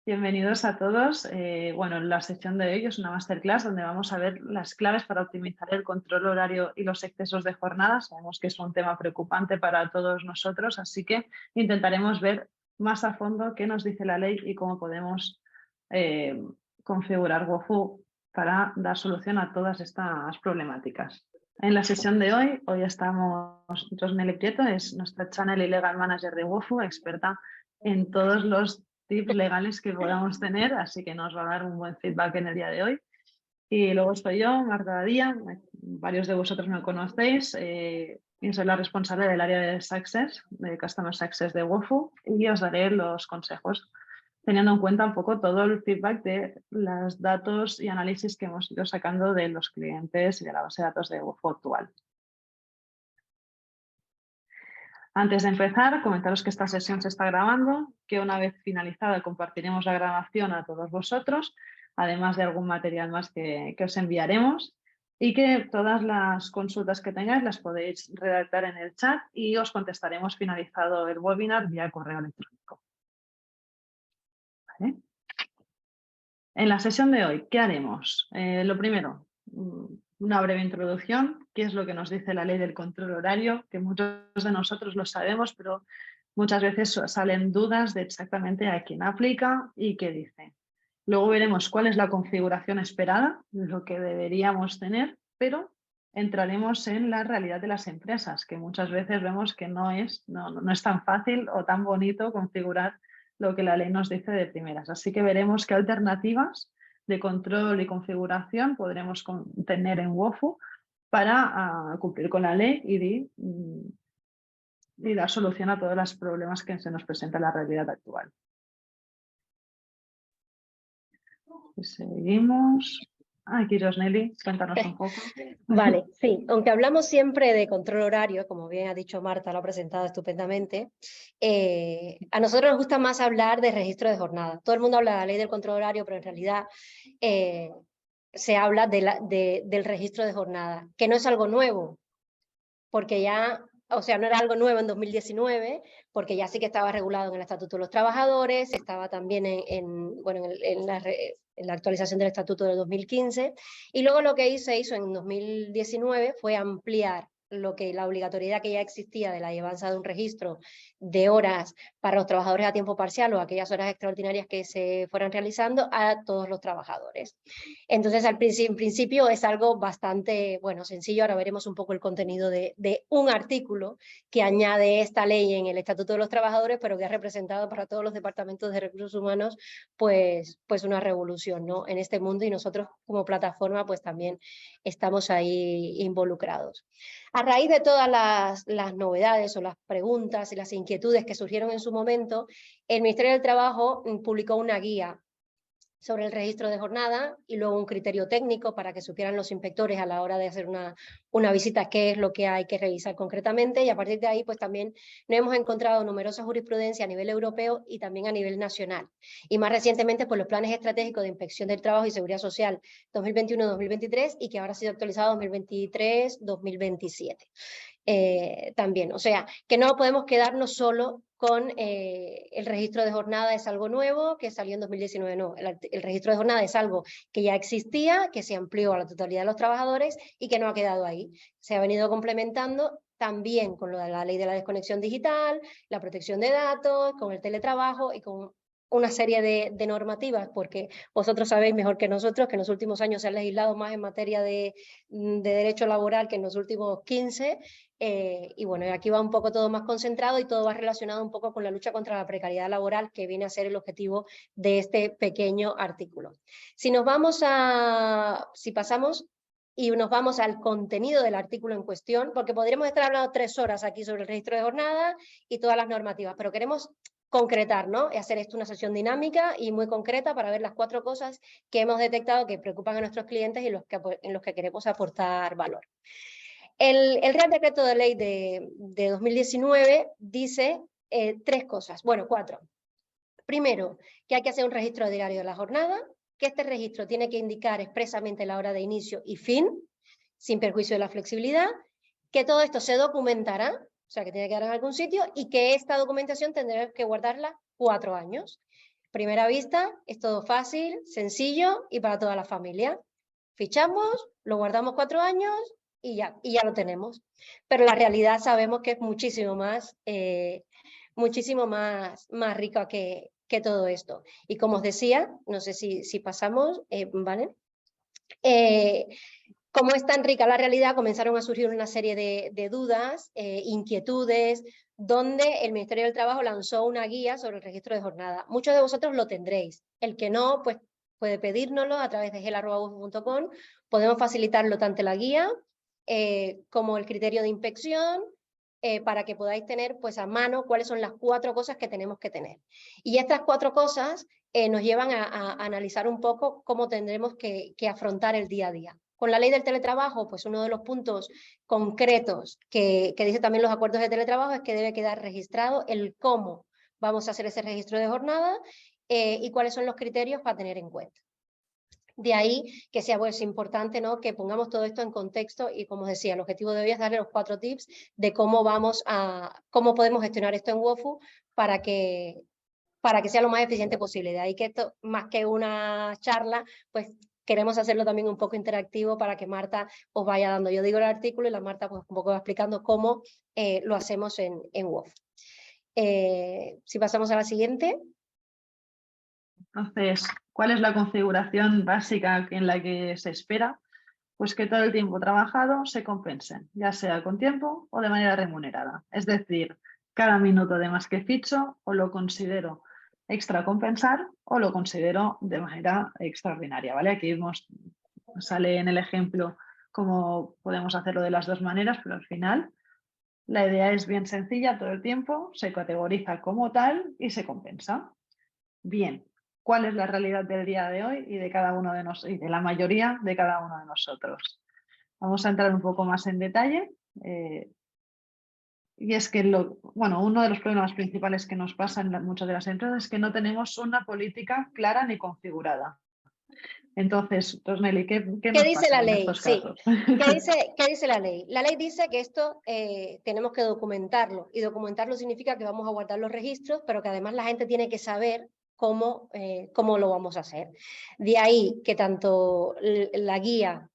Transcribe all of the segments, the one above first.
Bienvenidos a todos. Bueno, la sección de hoy es una masterclass donde vamos a ver las claves para optimizar el control horario y los excesos de jornada. Sabemos que es un tema preocupante para todos nosotros, así que intentaremos ver más a fondo qué nos dice la ley y cómo podemos eh, configurar WOFU para dar solución a todas estas problemáticas. En la sesión de hoy estamos Rosmeli Prieto, es nuestra Channel y Legal Manager de WOFU, experta en todos los tips legales que podamos tener, así que nos va a dar un buen feedback en el día de hoy. Y luego estoy yo, Marta Badía, varios de vosotros me conocéis, y soy la responsable del área de Success, de Customer Success de WOFU, y os daré los consejos, teniendo en cuenta un poco todo el feedback de los datos y análisis que hemos ido sacando de los clientes y de la base de datos de WOFU actual. Antes de empezar, comentaros que esta sesión se está grabando, que una vez finalizada compartiremos la grabación a todos vosotros, además de algún material más que os enviaremos, y que todas las consultas que tengáis las podéis redactar en el chat y os contestaremos finalizado el webinar vía correo electrónico. ¿Vale? En la sesión de hoy, ¿qué haremos? Lo primero, una breve introducción, qué es lo que nos dice la ley del control horario, que muchos de nosotros lo sabemos, pero muchas veces salen dudas de exactamente a quién aplica y qué dice. Luego veremos cuál es la configuración esperada, lo que deberíamos tener, pero entraremos en la realidad de las empresas, que muchas veces vemos que no es tan fácil o tan bonito configurar lo que la ley nos dice de primeras. Así que veremos qué alternativas de control y configuración podremos tener en WOFU para cumplir con la ley y dar solución a todos los problemas que se nos presenta en la realidad actual. Seguimos. Aquí, Rosmeli, cuéntanos un poco. Vale, sí, aunque hablamos siempre de control horario, como bien ha dicho Marta, lo ha presentado estupendamente, a nosotros nos gusta más hablar de registro de jornada. Todo el mundo habla de la ley del control horario, pero en realidad se habla del registro de jornada, que no es algo nuevo, porque ya, o sea, no era algo nuevo en 2019, porque ya sí que estaba regulado en el Estatuto de los Trabajadores, estaba también en la actualización del Estatuto de 2015, y luego lo que se hizo en 2019 fue ampliar la obligatoriedad que ya existía de la llevanza de un registro de horas para los trabajadores a tiempo parcial o aquellas horas extraordinarias que se fueran realizando a todos los trabajadores. Entonces, en principio es algo bastante, bueno, sencillo. Ahora veremos un poco el contenido de un artículo que añade esta ley en el Estatuto de los Trabajadores, pero que ha representado para todos los departamentos de recursos humanos, pues una revolución, ¿no?, en este mundo, y nosotros como plataforma pues también estamos ahí involucrados. A raíz de todas las novedades o las preguntas y las inquietudes que surgieron en su momento, el Ministerio del Trabajo publicó una guía sobre el registro de jornada y luego un criterio técnico para que supieran los inspectores a la hora de hacer una visita qué es lo que hay que revisar concretamente, y a partir de ahí pues también nos hemos encontrado numerosa jurisprudencia a nivel europeo y también a nivel nacional, y más recientemente por los planes estratégicos de inspección del trabajo y seguridad social 2021-2023 y que ahora ha sido actualizado 2023-2027. También, o sea, que no podemos quedarnos solo con el registro de jornada es algo nuevo que salió en 2019, no, el registro de jornada es algo que ya existía, que se amplió a la totalidad de los trabajadores y que no ha quedado ahí. Se ha venido complementando también con lo de la ley de la desconexión digital, la protección de datos, con el teletrabajo y con una serie de normativas, porque vosotros sabéis mejor que nosotros que en los últimos años se ha legislado más en materia de derecho laboral que en los últimos 15, y bueno, aquí va un poco todo más concentrado y todo va relacionado un poco con la lucha contra la precariedad laboral, que viene a ser el objetivo de este pequeño artículo. Si pasamos y nos vamos al contenido del artículo en cuestión, porque podríamos estar hablando 3 horas aquí sobre el registro de jornada y todas las normativas, pero queremos concretar, ¿no?, y hacer esto una sesión dinámica y muy concreta para ver las 4 cosas que hemos detectado que preocupan a nuestros clientes y en los que queremos aportar valor. El Real Decreto de Ley de 2019 dice 3 cosas, bueno, 4. Primero, que hay que hacer un registro diario de la jornada, que este registro tiene que indicar expresamente la hora de inicio y fin, sin perjuicio de la flexibilidad, que todo esto se documentará, o sea, que tiene que quedar en algún sitio, y que esta documentación tendrá que guardarla 4 años. Primera vista, es todo fácil, sencillo y para toda la familia. Fichamos, lo guardamos 4 años y ya lo tenemos. Pero la realidad sabemos que es muchísimo más rica que todo esto. Y como os decía, no sé si pasamos, ¿vale? Como es tan rica la realidad, comenzaron a surgir una serie de dudas, inquietudes, donde el Ministerio del Trabajo lanzó una guía sobre el registro de jornada. Muchos de vosotros lo tendréis. El que no, pues puede pedírnoslo a través de gel@wofu.com. Podemos facilitarlo tanto la guía como el criterio de inspección, para que podáis tener pues a mano cuáles son las 4 cosas que tenemos que tener. Y estas 4 cosas nos llevan a analizar un poco cómo tendremos que afrontar el día a día. Con la ley del teletrabajo, pues uno de los puntos concretos que dice también los acuerdos de teletrabajo es que debe quedar registrado el cómo vamos a hacer ese registro de jornada y cuáles son los criterios para tener en cuenta. De ahí que sea pues, importante, ¿no?, que pongamos todo esto en contexto y, como os decía, el objetivo de hoy es darle los 4 tips de cómo podemos gestionar esto en Wofu para que sea lo más eficiente posible. De ahí que esto, más que una charla, pues queremos hacerlo también un poco interactivo para que Marta os vaya dando. Yo digo el artículo y la Marta pues un poco va explicando cómo lo hacemos en Wofu. Si pasamos a la siguiente. Entonces, ¿cuál es la configuración básica en la que se espera? Pues que todo el tiempo trabajado se compense, ya sea con tiempo o de manera remunerada. Es decir, cada minuto de más que ficho o lo considero extra compensar o lo considero de manera extraordinaria, ¿vale? Aquí sale en el ejemplo cómo podemos hacerlo de las 2 maneras, pero al final la idea es bien sencilla, todo el tiempo se categoriza como tal y se compensa. Bien, ¿cuál es la realidad del día de hoy y de cada uno de nosotros y de la mayoría de cada uno de nosotros? Vamos a entrar un poco más en detalle. Y es que uno de los problemas principales que nos pasa en muchas de las empresas es que no tenemos una política clara ni configurada. Entonces, Rosnelly, ¿qué nos dice pasa la en ley? estos Sí. casos? ¿Qué dice la ley? La ley dice que esto tenemos que documentarlo, y documentarlo significa que vamos a guardar los registros, pero que además la gente tiene que saber cómo lo vamos a hacer. De ahí que tanto la guía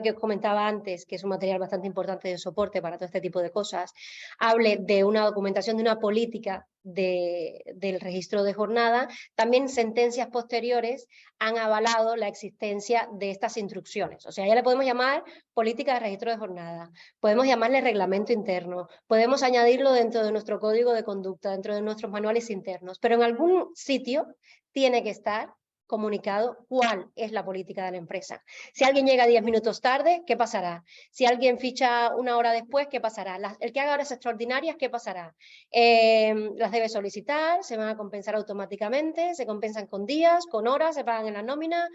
que os comentaba antes, que es un material bastante importante de soporte para todo este tipo de cosas, hable de una documentación, de una política del registro de jornada. También sentencias posteriores han avalado la existencia de estas instrucciones. O sea, ya le podemos llamar política de registro de jornada, podemos llamarle reglamento interno, podemos añadirlo dentro de nuestro código de conducta, dentro de nuestros manuales internos, pero en algún sitio tiene que estar comunicado cuál es la política de la empresa. Si alguien llega 10 minutos tarde, ¿qué pasará? Si alguien ficha 1 hora después, ¿qué pasará? El que haga horas extraordinarias, ¿qué pasará? Las debe solicitar, se van a compensar automáticamente, se compensan con días, con horas, se pagan en la nómina.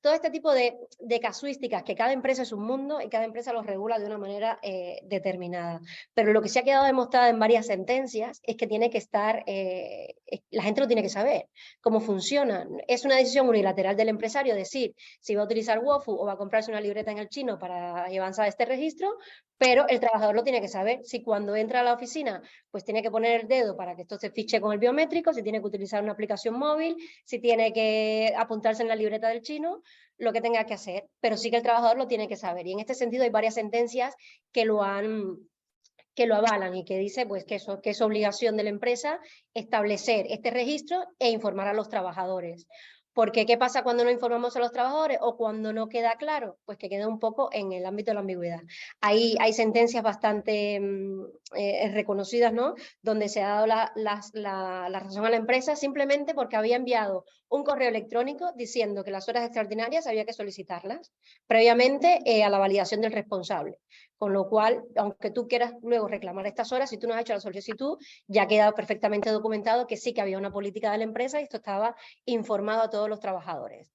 Todo este tipo de casuísticas, que cada empresa es un mundo y cada empresa los regula de una manera determinada. Pero lo que se ha quedado demostrado en varias sentencias es que tiene que estar, la gente lo tiene que saber, cómo funciona. Es una decisión unilateral del empresario decir si va a utilizar Wofu o va a comprarse una libreta en el chino para avanzar este registro, pero el trabajador lo tiene que saber. Si cuando entra a la oficina, pues tiene que poner el dedo para que esto se fiche con el biométrico, si tiene que utilizar una aplicación móvil, si tiene que apuntarse en la libreta del chino, lo que tenga que hacer, pero sí que el trabajador lo tiene que saber. Y en este sentido hay varias sentencias que lo avalan y que dice pues que es obligación de la empresa establecer este registro e informar a los trabajadores. Porque ¿qué pasa cuando no informamos a los trabajadores o cuando no queda claro? Pues que queda un poco en el ámbito de la ambigüedad. Hay sentencias bastante reconocidas, ¿no?, donde se ha dado la razón a la empresa simplemente porque había enviado un correo electrónico diciendo que las horas extraordinarias había que solicitarlas previamente a la validación del responsable. Con lo cual, aunque tú quieras luego reclamar estas horas, si tú no has hecho la solicitud, ya queda perfectamente documentado que sí que había una política de la empresa y esto estaba informado a todos los trabajadores.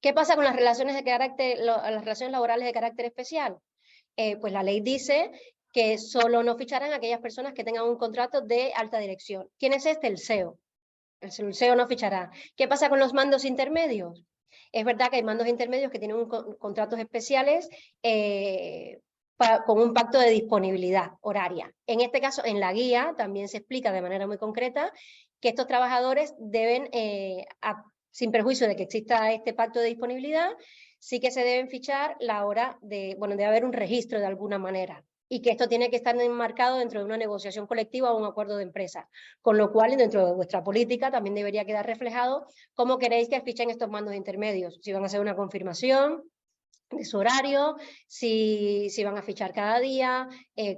¿Qué pasa con las relaciones laborales de carácter especial? Pues la ley dice que solo no ficharán aquellas personas que tengan un contrato de alta dirección. ¿Quién es este? El CEO. El CEO no fichará. ¿Qué pasa con los mandos intermedios? Es verdad que hay mandos intermedios que tienen contratos especiales con un pacto de disponibilidad horaria. En este caso, en la guía también se explica de manera muy concreta que estos trabajadores deben, sin perjuicio de que exista este pacto de disponibilidad, sí que se deben fichar la hora de, bueno, debe haber un registro de alguna manera, y que esto tiene que estar enmarcado dentro de una negociación colectiva o un acuerdo de empresa, con lo cual dentro de vuestra política también debería quedar reflejado cómo queréis que fichen estos mandos intermedios, si van a hacer una confirmación de su horario, si van a fichar cada día,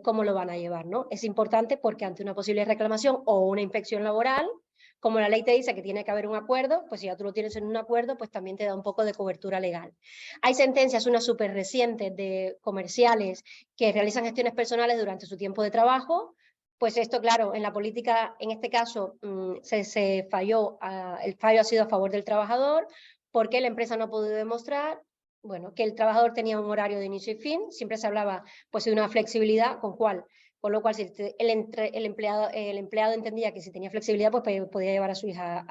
cómo lo van a llevar, ¿no? Es importante porque ante una posible reclamación o una inspección laboral, como la ley te dice que tiene que haber un acuerdo, pues si ya tú lo tienes en un acuerdo, pues también te da un poco de cobertura legal. Hay sentencias, unas súper recientes de comerciales que realizan gestiones personales durante su tiempo de trabajo. Pues esto, claro, en la política, en este caso, se falló, el fallo ha sido a favor del trabajador, porque la empresa no ha podido demostrar, bueno, que el trabajador tenía un horario de inicio y fin. Siempre se hablaba pues de una flexibilidad, con lo cual si el empleado entendía que si tenía flexibilidad, pues podía llevar a su hija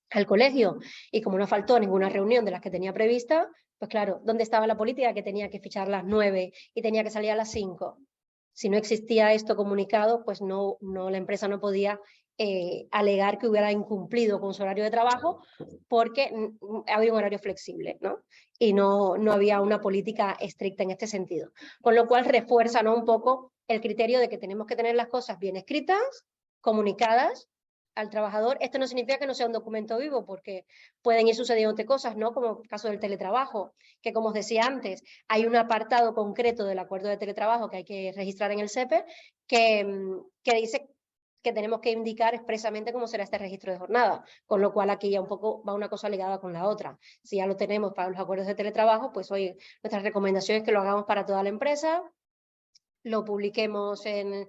al colegio, y como no faltó ninguna reunión de las que tenía prevista, pues claro, ¿dónde estaba la política que tenía que fichar a las 9 y tenía que salir a las 5? Si no existía esto comunicado, pues no, la empresa no podía alegar que hubiera incumplido con su horario de trabajo, porque había un horario flexible, ¿no? Y no había una política estricta en este sentido. Con lo cual refuerza, ¿no?, un poco el criterio de que tenemos que tener las cosas bien escritas, comunicadas al trabajador. Esto no significa que no sea un documento vivo, porque pueden ir sucediendo cosas, ¿no?, como el caso del teletrabajo, que como os decía antes, hay un apartado concreto del acuerdo de teletrabajo que hay que registrar en el SEPE, que dice que tenemos que indicar expresamente cómo será este registro de jornada, con lo cual aquí ya un poco va una cosa ligada con la otra. Si ya lo tenemos para los acuerdos de teletrabajo, pues oye, nuestra recomendación es que lo hagamos para toda la empresa, lo publiquemos bueno,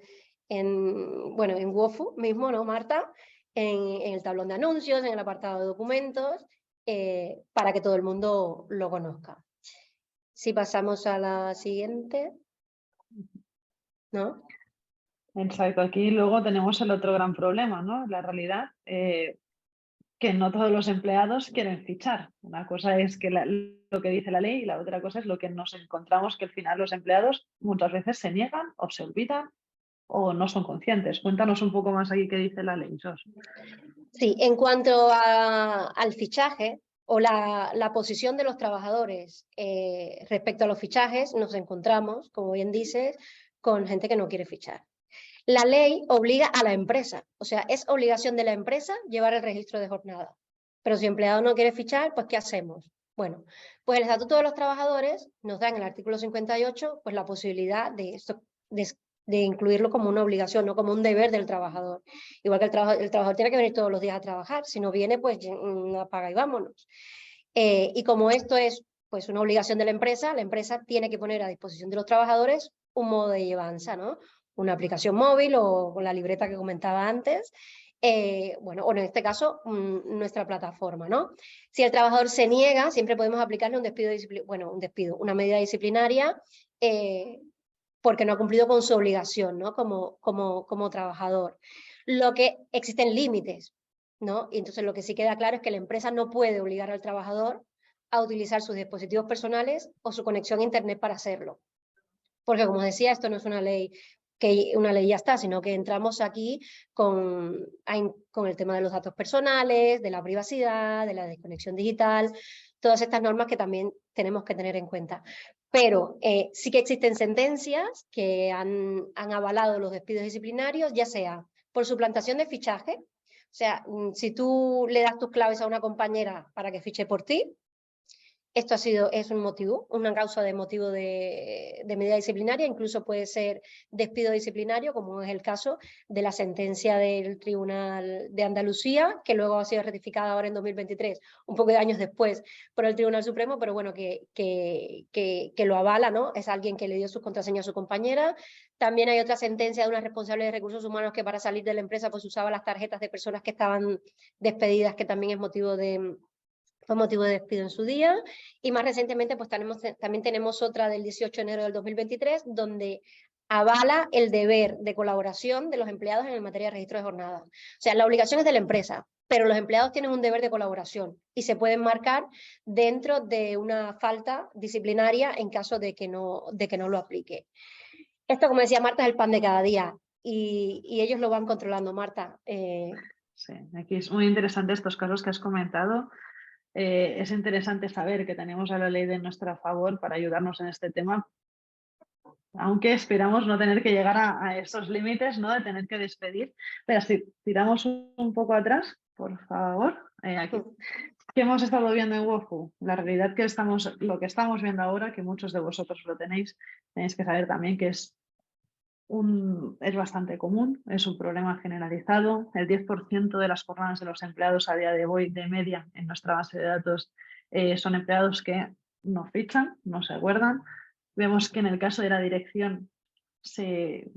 en WOFU mismo, ¿no, Marta? En el tablón de anuncios, en el apartado de documentos, para que todo el mundo lo conozca. Si pasamos a la siguiente, ¿no? Exacto, aquí luego tenemos el otro gran problema, ¿no? La realidad, que no todos los empleados quieren fichar. Una cosa es que lo que dice la ley, y la otra cosa es lo que nos encontramos, que al final los empleados muchas veces se niegan o se olvidan o no son conscientes. Cuéntanos un poco más aquí qué dice la ley, Sos. Sí, en cuanto al fichaje o la posición de los trabajadores respecto a los fichajes, nos encontramos, como bien dices, con gente que no quiere fichar. La ley obliga a la empresa, o sea, es obligación de la empresa llevar el registro de jornada. Pero si el empleado no quiere fichar, pues ¿qué hacemos? Bueno, pues el Estatuto de los Trabajadores nos da en el artículo 58 pues la posibilidad de incluirlo como una obligación, no como un deber del trabajador. Igual que el trabajador tiene que venir todos los días a trabajar, si no viene, pues apaga y vámonos. Y como esto es pues una obligación de la empresa tiene que poner a disposición de los trabajadores un modo de llevanza, ¿no? Una aplicación móvil o con la libreta que comentaba antes, bueno, o en este caso nuestra plataforma, ¿no? Si el trabajador se niega, siempre podemos aplicarle un despido, una medida disciplinaria, porque no ha cumplido con su obligación, ¿no?, como trabajador. Lo que existen límites, ¿no? Y entonces lo que sí queda claro es que la empresa no puede obligar al trabajador a utilizar sus dispositivos personales o su conexión a internet para hacerlo. Porque, como decía, esto no es una ley que una ley ya está, sino que entramos aquí con el tema de los datos personales, de la privacidad, de la desconexión digital, todas estas normas que también tenemos que tener en cuenta. Pero sí que existen sentencias que han avalado los despidos disciplinarios, ya sea por suplantación de fichaje, o sea, si tú le das tus claves a una compañera para que fiche por ti, esto es un motivo, una causa de motivo de medida disciplinaria, incluso puede ser despido disciplinario, como es el caso de la sentencia del Tribunal de Andalucía, que luego ha sido ratificada ahora en 2023, un poco de años después, por el Tribunal Supremo, pero bueno, que lo avala, ¿no? Es alguien que le dio sus contraseñas a su compañera. También hay otra sentencia de una responsable de recursos humanos que para salir de la empresa pues usaba las tarjetas de personas que estaban despedidas, que también es fue motivo de despido en su día. Y más recientemente pues también tenemos otra del 18 de enero del 2023, donde avala el deber de colaboración de los empleados en materia de registro de jornada. O sea, la obligación es de la empresa, pero los empleados tienen un deber de colaboración y se pueden marcar dentro de una falta disciplinaria en caso de que no lo aplique. Esto, como decía Marta, es el pan de cada día y ellos lo van controlando, Marta. Sí, aquí es muy interesante estos casos que has comentado. Es interesante saber que tenemos a la ley de nuestro favor para ayudarnos en este tema, aunque esperamos no tener que llegar a esos límites, ¿no? De tener que despedir. Pero si tiramos un poco atrás, por favor, aquí. ¿Qué hemos estado viendo en WOFU? La realidad lo que estamos viendo ahora, que muchos de vosotros lo tenéis que saber también que es bastante común, es un problema generalizado. El 10% de las jornadas de los empleados a día de hoy, de media, en nuestra base de datos, son empleados que no fichan, no se acuerdan. Vemos que en el caso de la dirección se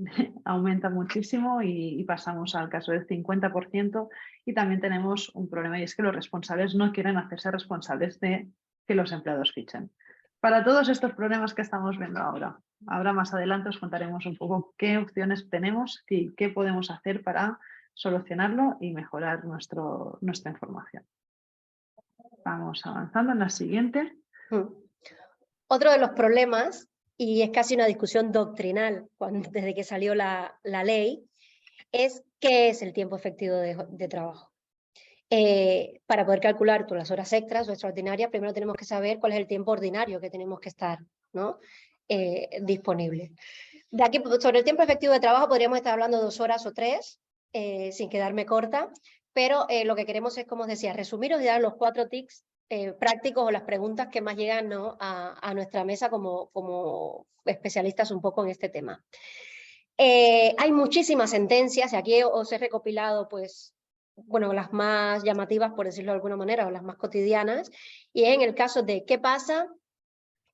aumenta muchísimo y pasamos al caso del 50%, y también tenemos un problema, y es que los responsables no quieren hacerse responsables de que los empleados fichen. Para todos estos problemas que estamos viendo ahora más adelante os contaremos un poco qué opciones tenemos y qué podemos hacer para solucionarlo y mejorar nuestra información. Vamos avanzando en la siguiente. Otro de los problemas, y es casi una discusión doctrinal desde que salió la ley, es qué es el tiempo efectivo de trabajo. Para poder calcular las horas extras o extraordinarias, primero tenemos que saber cuál es el tiempo ordinario que tenemos que estar, ¿no? Disponible. De aquí, sobre el tiempo efectivo de trabajo, podríamos estar hablando de 2 horas o 3, sin quedarme corta, pero lo que queremos es, como os decía, resumiros y dar los 4 tips prácticos o las preguntas que más llegan, ¿no? a nuestra mesa como especialistas un poco en este tema. Hay muchísimas sentencias y aquí os he recopilado, pues, bueno, las más llamativas, por decirlo de alguna manera, o las más cotidianas, y en el caso de qué pasa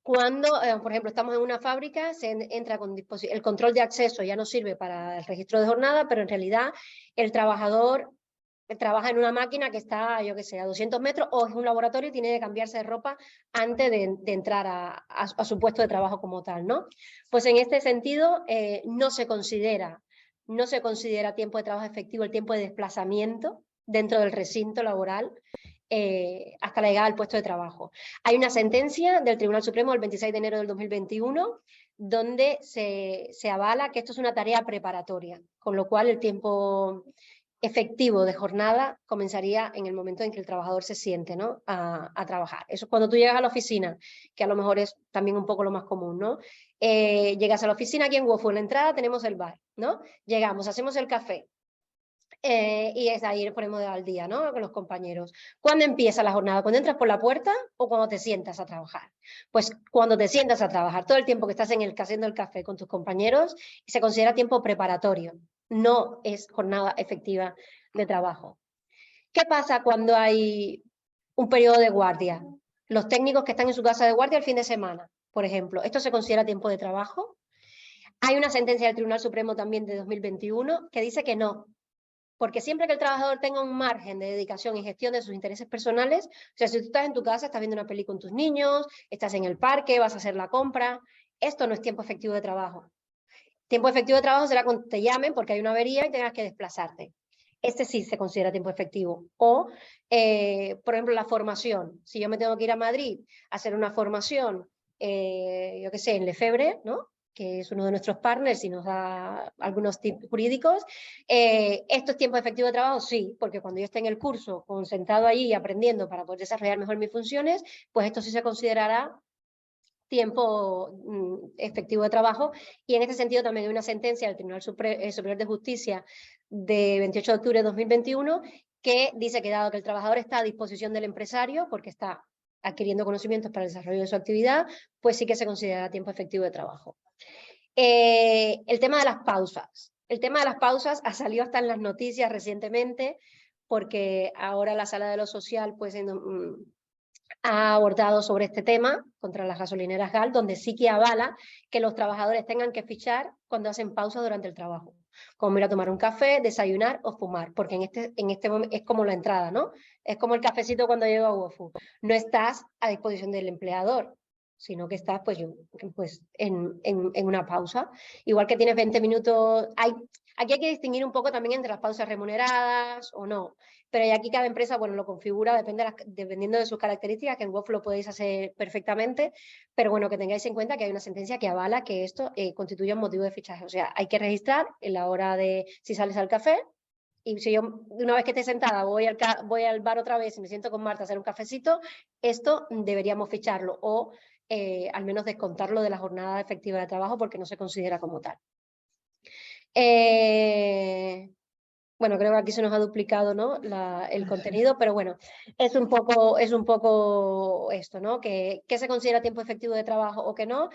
cuando, por ejemplo, estamos en una fábrica, se entra con el control de acceso, ya no sirve para el registro de jornada, pero en realidad el trabajador trabaja en una máquina que está, yo qué sé, a 200 metros, o es un laboratorio y tiene que cambiarse de ropa antes de entrar a su puesto de trabajo como tal, ¿no? Pues en este sentido no se considera tiempo de trabajo efectivo el tiempo de desplazamiento dentro del recinto laboral hasta la llegada al puesto de trabajo. Hay una sentencia del Tribunal Supremo del 26 de enero del 2021 donde se avala que esto es una tarea preparatoria, con lo cual el tiempo efectivo de jornada comenzaría en el momento en que el trabajador se siente, ¿no? a trabajar. Eso es cuando tú llegas a la oficina, que a lo mejor es también un poco lo más común, ¿no? Llegas a la oficina, aquí en WOFU, en la entrada tenemos el bar, ¿no? Llegamos, hacemos el café, y es ahí ponemos al día, ¿no? Con los compañeros. ¿Cuándo empieza la jornada? ¿Cuando entras por la puerta o cuando te sientas a trabajar? Pues cuando te sientas a trabajar, todo el tiempo que estás haciendo el café con tus compañeros, se considera tiempo preparatorio, no es jornada efectiva de trabajo. ¿Qué pasa cuando hay un periodo de guardia? Los técnicos que están en su casa de guardia el fin de semana, por ejemplo, ¿esto se considera tiempo de trabajo? Hay una sentencia del Tribunal Supremo también de 2021 que dice que no, porque siempre que el trabajador tenga un margen de dedicación y gestión de sus intereses personales, o sea, si tú estás en tu casa, estás viendo una peli con tus niños, estás en el parque, vas a hacer la compra, esto no es tiempo efectivo de trabajo. Tiempo efectivo de trabajo será cuando te llamen porque hay una avería y tengas que desplazarte. Este sí se considera tiempo efectivo. O, por ejemplo, la formación. Si yo me tengo que ir a Madrid a hacer una formación, yo qué sé, en Lefebvre, ¿no? Que es uno de nuestros partners y nos da algunos tips jurídicos. ¿Esto es tiempo efectivo de trabajo? Sí, porque cuando yo esté en el curso, concentrado allí y aprendiendo para poder desarrollar mejor mis funciones, pues esto sí se considerará tiempo efectivo de trabajo. Y en este sentido también hay una sentencia del Tribunal Superior de Justicia de 28 de octubre de 2021 que dice que dado que el trabajador está a disposición del empresario porque está adquiriendo conocimientos para el desarrollo de su actividad, pues sí que se considera tiempo efectivo de trabajo. El tema de las pausas. El tema de las pausas ha salido hasta en las noticias recientemente porque ahora la Sala de lo Social pues ha abordado sobre este tema contra las gasolineras GAL, donde sí que avala que los trabajadores tengan que fichar cuando hacen pausa durante el trabajo, como ir a tomar un café, desayunar o fumar, porque en este momento es como la entrada, ¿no? Es como el cafecito cuando llego a WOFU. No estás a disposición del empleador, sino que estás pues en una pausa. Igual que tienes 20 minutos, Aquí hay que distinguir un poco también entre las pausas remuneradas o no, pero aquí cada empresa, bueno, lo configura dependiendo de sus características, que en WOF lo podéis hacer perfectamente, pero bueno, que tengáis en cuenta que hay una sentencia que avala que esto constituye un motivo de fichaje, o sea, hay que registrar en la hora de, si sales al café, y si yo una vez que esté sentada voy al bar otra vez y me siento con Marta a hacer un cafecito, esto deberíamos ficharlo o al menos descontarlo de la jornada efectiva de trabajo porque no se considera como tal. Bueno, creo que aquí se nos ha duplicado, ¿no? el contenido, pero bueno, es un poco esto, ¿no? ¿Qué se considera tiempo efectivo de trabajo o qué no?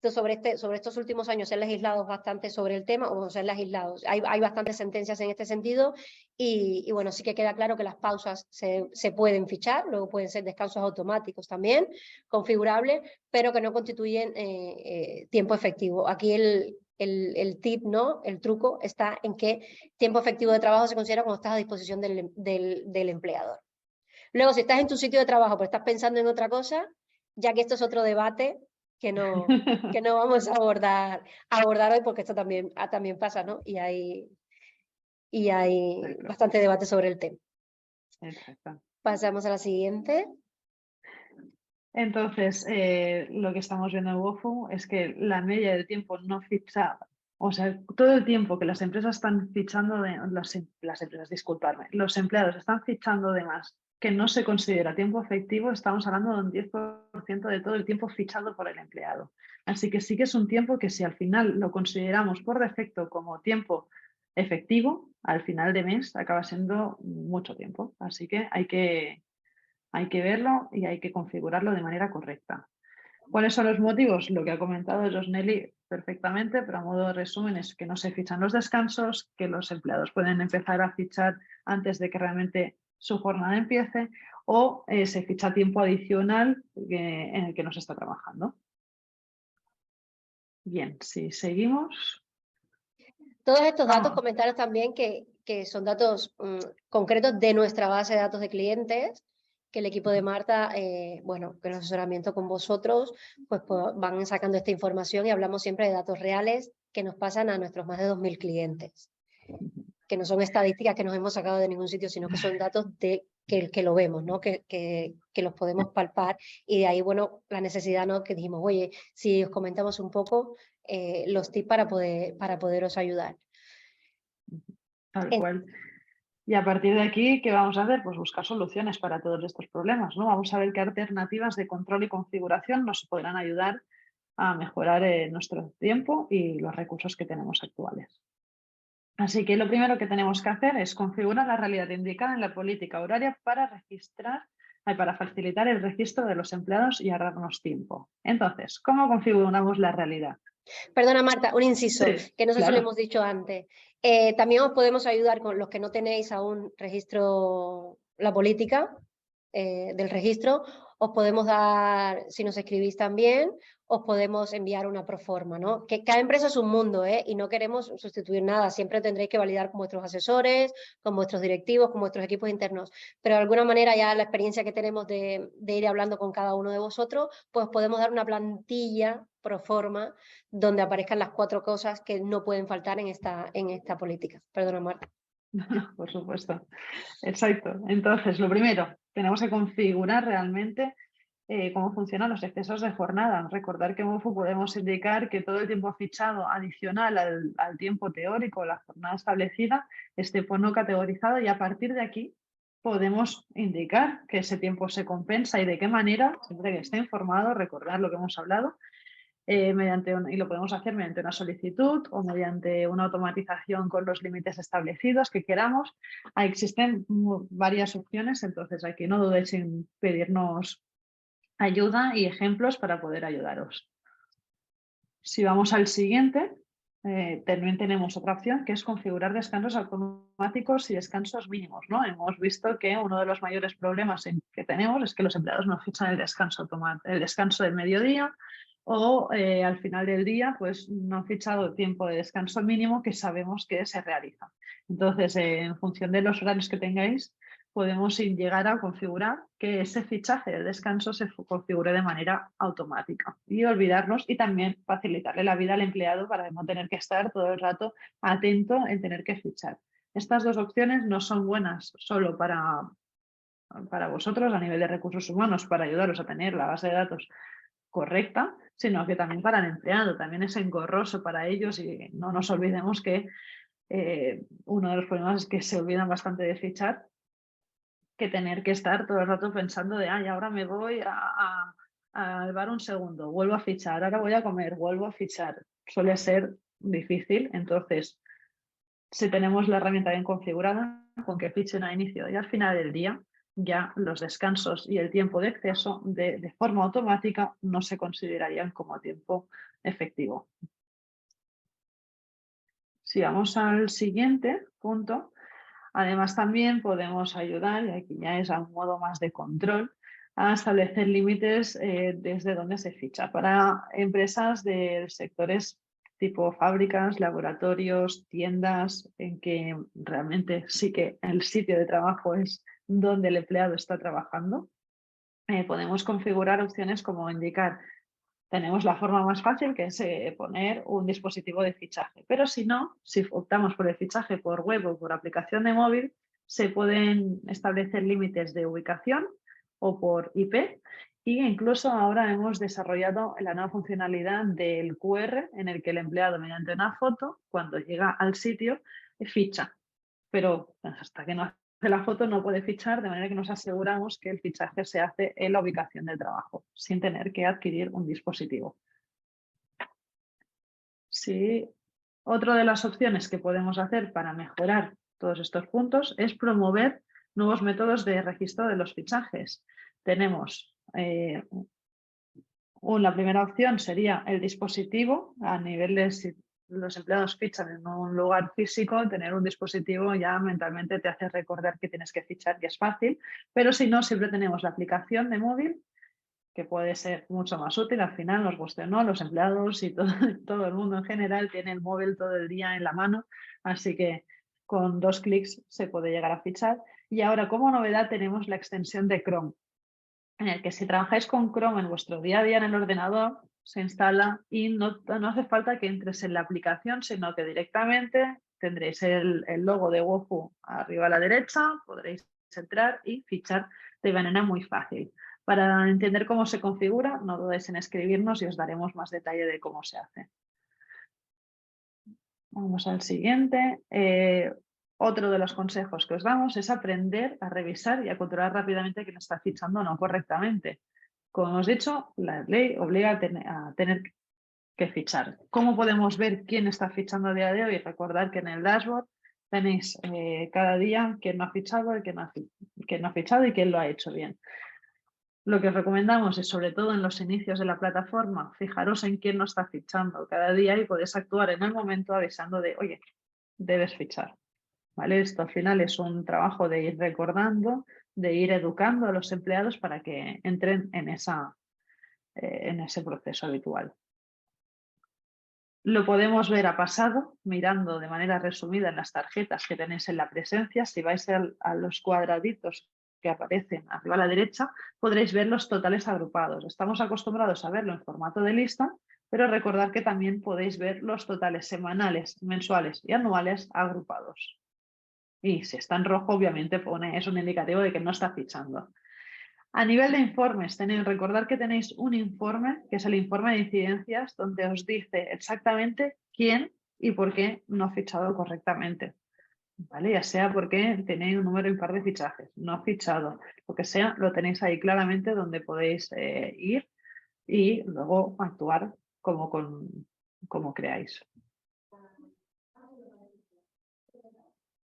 Sobre estos últimos años se han legislado bastante sobre el tema, o se han legislado, hay bastantes sentencias en este sentido y bueno, sí que queda claro que las pausas se pueden fichar, luego pueden ser descansos automáticos también, configurables, pero que no constituyen tiempo efectivo. Aquí el tip, ¿no? El truco está en que tiempo efectivo de trabajo se considera cuando estás a disposición del empleador. Luego, si estás en tu sitio de trabajo pero estás pensando en otra cosa, ya que esto es otro debate que no vamos a abordar hoy porque esto también pasa, ¿no? Y hay bastante debate sobre el tema. Exacto. Pasamos a la siguiente. Entonces, lo que estamos viendo en WOFU es que la media del tiempo no fichado, o sea, todo el tiempo que las empresas están fichando, las empresas, disculparme, los empleados están fichando de más, que no se considera tiempo efectivo, estamos hablando de un 10% de todo el tiempo fichado por el empleado. Así que sí que es un tiempo que si al final lo consideramos por defecto como tiempo efectivo, al final de mes acaba siendo mucho tiempo. Así que hay que verlo y hay que configurarlo de manera correcta. ¿Cuáles son los motivos? Lo que ha comentado Josnelly perfectamente, pero a modo de resumen es que no se fichan los descansos, que los empleados pueden empezar a fichar antes de que realmente su jornada empiece o se ficha tiempo adicional en el que no se está trabajando. Bien, si seguimos. Todos estos datos, comentaros también que son datos concretos de nuestra base de datos de clientes, que el equipo de Marta, bueno, que el asesoramiento con vosotros, pues van sacando esta información y hablamos siempre de datos reales que nos pasan a nuestros más de 2.000 clientes, que no son estadísticas que nos hemos sacado de ningún sitio, sino que son datos que lo vemos, ¿no? Que los podemos palpar y de ahí, bueno, la necesidad, ¿no? Que dijimos, oye, si os comentamos un poco los tips para poderos ayudar. Tal cual. Y a partir de aquí, ¿qué vamos a hacer? Pues buscar soluciones para todos estos problemas, ¿no? Vamos a ver qué alternativas de control y configuración nos podrán ayudar a mejorar nuestro tiempo y los recursos que tenemos actuales. Así que lo primero que tenemos que hacer es configurar la realidad indicada en la política horaria para facilitar el registro de los empleados y ahorrarnos tiempo. Entonces, ¿cómo configuramos la realidad? Perdona, Marta, un inciso, Sí, que no sé claro. si lo hemos dicho antes. También os podemos ayudar con los que no tenéis aún registro, la política del registro. Os podemos dar, si nos escribís también, os podemos enviar una proforma, ¿no? Que cada empresa es un mundo, y no queremos sustituir nada. Siempre tendréis que validar con vuestros asesores, con vuestros directivos, con vuestros equipos internos. Pero de alguna manera ya la experiencia que tenemos de ir hablando con cada uno de vosotros, pues podemos dar una plantilla proforma donde aparezcan las 4 cosas que no pueden faltar en esta política. Perdona, Marta. Por supuesto. Exacto. Entonces, lo primero, tenemos que configurar realmente cómo funcionan los excesos de jornada. Recordar que en WOFU podemos indicar que todo el tiempo fichado adicional al tiempo teórico, la jornada establecida, esté por no categorizado y a partir de aquí podemos indicar que ese tiempo se compensa y de qué manera, siempre que esté informado, recordar lo que hemos hablado, y lo podemos hacer mediante una solicitud o mediante una automatización con los límites establecidos que queramos. Existen varias opciones, entonces aquí no dudéis en pedirnos ayuda y ejemplos para poder ayudaros. Si vamos al siguiente, también tenemos otra opción que es configurar descansos automáticos y descansos mínimos, ¿no? Hemos visto que uno de los mayores problemas que tenemos es que los empleados no fichan el descanso del mediodía o al final del día pues no han fichado el tiempo de descanso mínimo que sabemos que se realiza. Entonces, en función de los horarios que tengáis, podemos llegar a configurar que ese fichaje de descanso se configure de manera automática y olvidarnos, y también facilitarle la vida al empleado para no tener que estar todo el rato atento en tener que fichar. Estas dos opciones no son buenas solo para vosotros a nivel de recursos humanos, para ayudaros a tener la base de datos correcta, sino que también para el empleado. También es engorroso para ellos, y no nos olvidemos que uno de los problemas es que se olvidan bastante de fichar, que tener que estar todo el rato pensando de, ay, ahora me voy al bar un segundo, vuelvo a fichar, ahora voy a comer, vuelvo a fichar. Suele ser difícil. Entonces, si tenemos la herramienta bien configurada, con que fichen a inicio y al final del día, ya los descansos y el tiempo de exceso de forma automática no se considerarían como tiempo efectivo. Si vamos al siguiente punto, además también podemos ayudar, y aquí ya es a un modo más de control, a establecer límites desde donde se ficha. Para empresas de sectores tipo fábricas, laboratorios, tiendas, en que realmente sí que el sitio de trabajo es donde el empleado está trabajando, podemos configurar opciones como indicar. Tenemos la forma más fácil, que es poner un dispositivo de fichaje. Pero si no, si optamos por el fichaje por web o por aplicación de móvil, se pueden establecer límites de ubicación o por IP. Y incluso ahora hemos desarrollado la nueva funcionalidad del QR, en el que el empleado, mediante una foto, cuando llega al sitio, ficha. Pero hasta que no hace la foto no puede fichar, de manera que nos aseguramos que el fichaje se hace en la ubicación del trabajo, sin tener que adquirir un dispositivo. Sí. Otra de las opciones que podemos hacer para mejorar todos estos puntos es promover nuevos métodos de registro de los fichajes. Tenemos la primera opción sería el dispositivo. A nivel de si los empleados fichan en un lugar físico, tener un dispositivo ya mentalmente te hace recordar que tienes que fichar, que es fácil. Pero si no, siempre tenemos la aplicación de móvil, que puede ser mucho más útil. Al final, nos guste o no, los empleados y todo el mundo en general tiene el móvil todo el día en la mano, así que con 2 clics se puede llegar a fichar. Y ahora, como novedad, tenemos la extensión de Chrome, en el que si trabajáis con Chrome en vuestro día a día en el ordenador, se instala y no hace falta que entres en la aplicación, sino que directamente tendréis el logo de Wofu arriba a la derecha, podréis entrar y fichar de manera muy fácil. Para entender cómo se configura, no dudéis en escribirnos y os daremos más detalle de cómo se hace. Vamos al siguiente. Otro de los consejos que os damos es aprender a revisar y a controlar rápidamente quién está fichando o no correctamente. Como hemos dicho, la ley obliga a tener que fichar. ¿Cómo podemos ver quién está fichando a día de hoy? Recordad que en el dashboard tenéis cada día quién no ha fichado y quién no ha fichado y quién lo ha hecho bien. Lo que os recomendamos es, sobre todo en los inicios de la plataforma, fijaros en quién no está fichando cada día y podéis actuar en el momento avisando de, oye, debes fichar. ¿Vale? Esto al final es un trabajo de ir recordando, de ir educando a los empleados para que entren en ese proceso habitual. Lo podemos ver a pasado, mirando de manera resumida en las tarjetas que tenéis en la presencia. Si vais a los cuadraditos que aparecen arriba a la derecha, podréis ver los totales agrupados. Estamos acostumbrados a verlo en formato de lista, pero recordad que también podéis ver los totales semanales, mensuales y anuales agrupados. Y si está en rojo, obviamente es un indicativo de que no está fichando. A nivel de informes, recordad que tenéis un informe, que es el informe de incidencias, donde os dice exactamente quién y por qué no ha fichado correctamente. ¿Vale? Ya sea porque tenéis un número impar de fichajes, no ha fichado, lo que sea, lo tenéis ahí claramente donde podéis ir y luego actuar como creáis.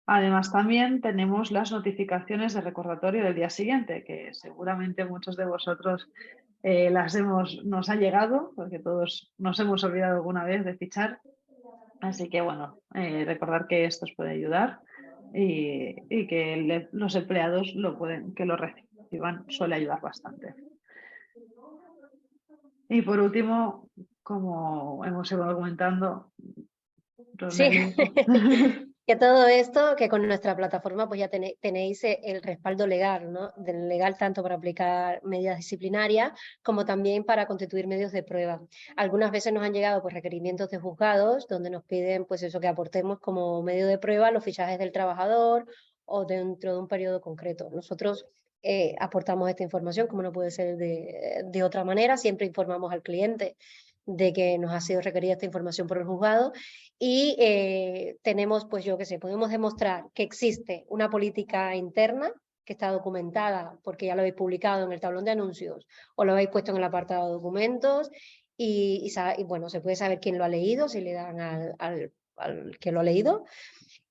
Además, también tenemos las notificaciones de recordatorio del día siguiente, que seguramente muchos de vosotros nos ha llegado, porque todos nos hemos olvidado alguna vez de fichar. Así que, bueno, recordar que esto os puede ayudar y que los empleados que lo reciban suele ayudar bastante. Y por último, como hemos ido comentando, sí. Que todo esto, que con nuestra plataforma pues ya tenéis el respaldo legal, ¿no? Del legal tanto para aplicar medidas disciplinarias como también para constituir medios de prueba. Algunas veces nos han llegado pues requerimientos de juzgados donde nos piden pues eso, que aportemos como medio de prueba los fichajes del trabajador o dentro de un periodo concreto. Nosotros aportamos esta información, como no puede ser de otra manera, siempre informamos al cliente de que nos ha sido requerida esta información por el juzgado y tenemos, pues yo qué sé, podemos demostrar que existe una política interna que está documentada porque ya lo habéis publicado en el tablón de anuncios o lo habéis puesto en el apartado de documentos y bueno, se puede saber quién lo ha leído, si le dan al que lo ha leído.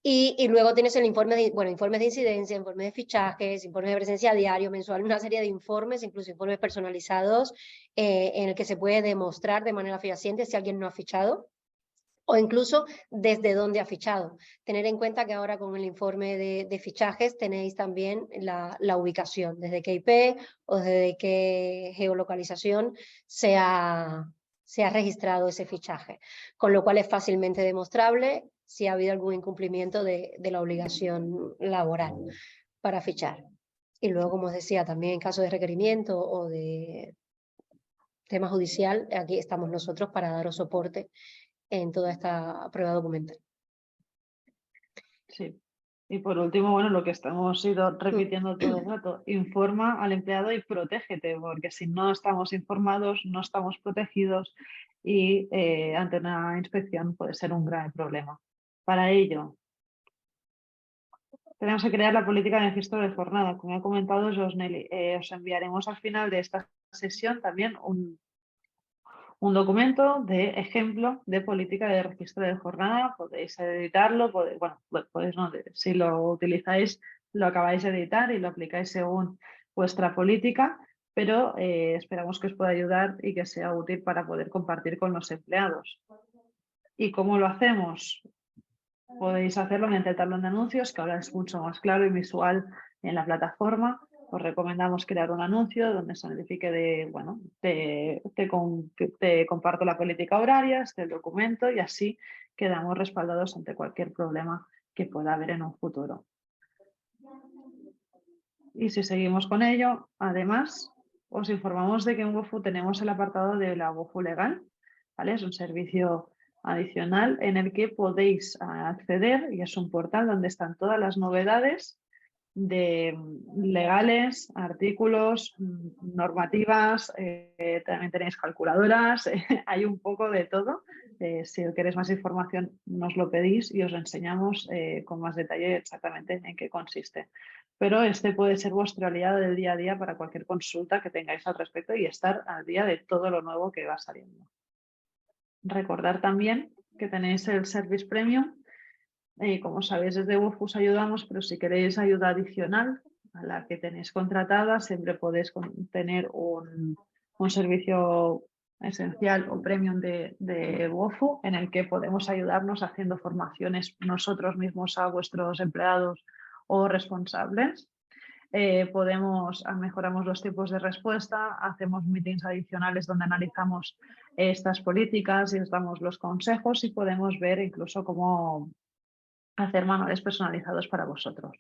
Y luego tienes el informe bueno, informes de incidencia, informes de fichajes, informes de presencia diario, mensual, una serie de informes, incluso informes personalizados, en el que se puede demostrar de manera fehaciente si alguien no ha fichado o incluso desde dónde ha fichado. Tener en cuenta que ahora con el informe de fichajes tenéis también la ubicación, desde qué IP o desde qué geolocalización se ha registrado ese fichaje, con lo cual es fácilmente demostrable si ha habido algún incumplimiento de la obligación laboral para fichar. Y luego, como os decía, también en caso de requerimiento o de tema judicial, aquí estamos nosotros para daros soporte en toda esta prueba documental. Sí. Y por último, bueno, lo que estamos ido repitiendo todo el rato, informa al empleado y protégete, porque si no estamos informados, no estamos protegidos y ante una inspección puede ser un grave problema. Para ello, tenemos que crear la política de registro de jornada. Como ha comentado Josneli, os enviaremos al final de esta sesión también un documento de ejemplo de política de registro de jornada. Podéis editarlo, podéis no, si lo utilizáis lo acabáis de editar y lo aplicáis según vuestra política, pero esperamos que os pueda ayudar y que sea útil para poder compartir con los empleados. ¿Y cómo lo hacemos? Podéis hacerlo mediante el tablón de anuncios, que ahora es mucho más claro y visual en la plataforma. Os recomendamos crear un anuncio donde se notifique de, bueno, te comparto la política horaria, el documento y así quedamos respaldados ante cualquier problema que pueda haber en un futuro. Y si seguimos con ello, además, os informamos de que en WOFU tenemos el apartado de la WOFU legal, ¿vale? Es un servicio adicional en el que podéis acceder y es un portal donde están todas las novedades de legales, artículos, normativas, también tenéis calculadoras, hay un poco de todo. Si queréis más información nos lo pedís y os enseñamos con más detalle exactamente en qué consiste. Pero este puede ser vuestro aliado del día a día para cualquier consulta que tengáis al respecto y estar al día de todo lo nuevo que va saliendo. Recordar también que tenéis el Service Premium. Como sabéis, desde WOFU os ayudamos, pero si queréis ayuda adicional a la que tenéis contratada, siempre podéis tener un servicio esencial o premium de WOFU en el que podemos ayudarnos haciendo formaciones nosotros mismos a vuestros empleados o responsables. Mejoramos los tiempos de respuesta, hacemos meetings adicionales donde analizamos estas políticas y os damos los consejos y podemos ver incluso cómo hacer manuales personalizados para vosotros.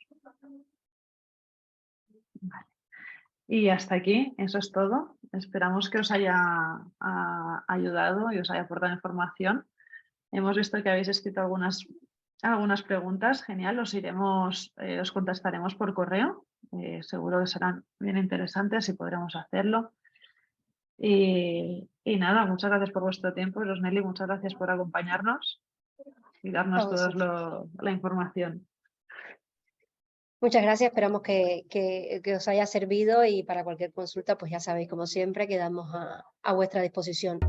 Vale. Y hasta aquí, eso es todo. Esperamos que os haya ayudado y os haya aportado información. Hemos visto que habéis escrito algunas preguntas. Genial, os contestaremos por correo. Seguro que serán bien interesantes y podremos hacerlo. Y nada, muchas gracias por vuestro tiempo. Rosneli, muchas gracias por acompañarnos y darnos toda la información. Muchas gracias, esperamos que os haya servido y para cualquier consulta, pues ya sabéis, como siempre, quedamos a vuestra disposición.